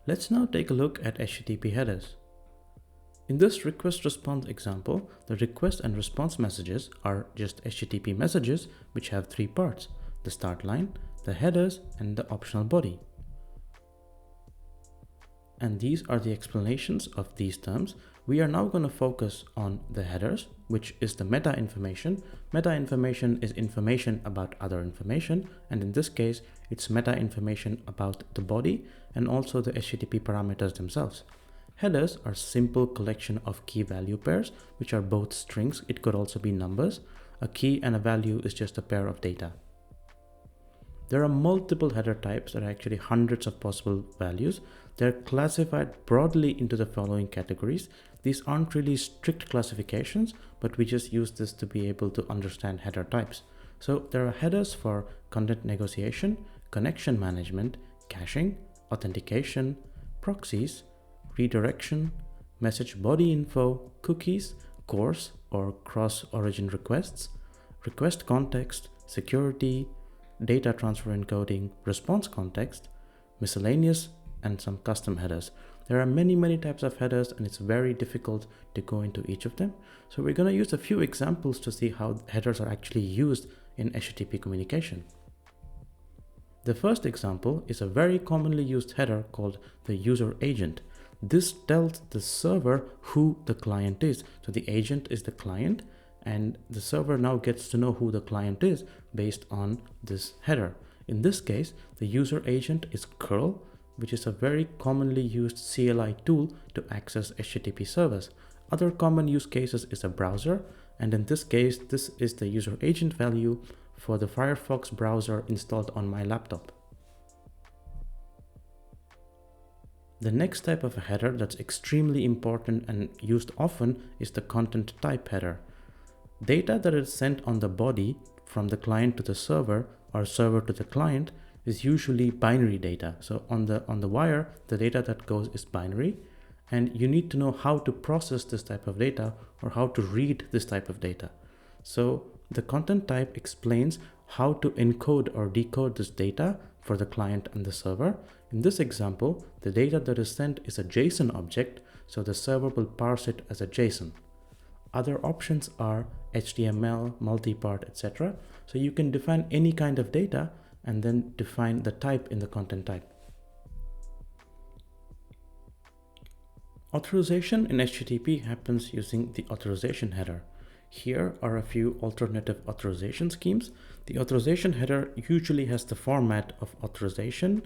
Let's now take a look at HTTP headers. In this request-response example, the request and response messages are just HTTP messages which have three parts: the start line, the headers, and the optional body. And these are the explanations of these terms. We are now going to focus on the headers, which is the meta information. Meta information is information about other information, and in this case, it's meta information about the body and also the HTTP parameters themselves. Headers are simple collection of key value pairs, which are both strings. It could also be numbers. A key and a value is just a pair of data. There are multiple header types. There are actually hundreds of possible values. They're classified broadly into the following categories. These aren't really strict classifications, but we just use this to be able to understand header types. So there are headers for content negotiation, connection management, caching, authentication, proxies, redirection, message body info, cookies, coarse or cross-origin requests, request context, security, data transfer encoding, response context, miscellaneous, and some custom headers. There are many types of headers, and it's very difficult to go into each of them. So we're going to use a few examples to see how headers are actually used in HTTP communication. The first example is a very commonly used header called the user agent. This tells the server who the client is. So the agent is the client, and the server now gets to know who the client is based on this header. In this case, the user agent is curl, which is a very commonly used CLI tool to access HTTP servers. Other common use cases is a browser, and in this case, this is the user agent value for the Firefox browser installed on my laptop. The next type of a header that's extremely important and used often is the content type header. Data that is sent on the body from the client to the server or server to the client is usually binary data. So on the wire, the data that goes is binary, and you need to know how to process this type of data or how to read this type of data. So the content type explains how to encode or decode this data for the client and the server. In this example, the data that is sent is a JSON object, so the server will parse it as a JSON. Other options are HTML, multipart, etc. So you can define any kind of data and then define the type in the content type. Authorization in HTTP happens using the authorization header. Here are a few alternative authorization schemes. The authorization header usually has the format of authorization,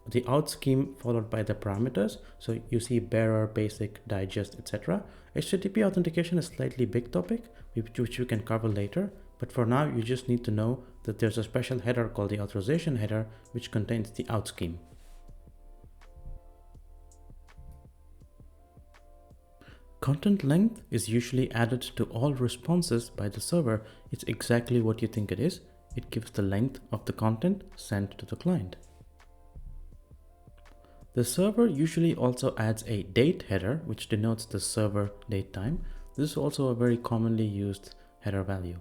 the out scheme followed by the parameters. So you see bearer, basic, digest, etc. HTTP authentication is a slightly big topic, which we can cover later. But for now, you just need to know that there's a special header called the authorization header, which contains the out scheme. Content length is usually added to all responses by the server. It's exactly what you think it is. It gives the length of the content sent to the client. The server usually also adds a date header, which denotes the server date time. This is also a very commonly used header value.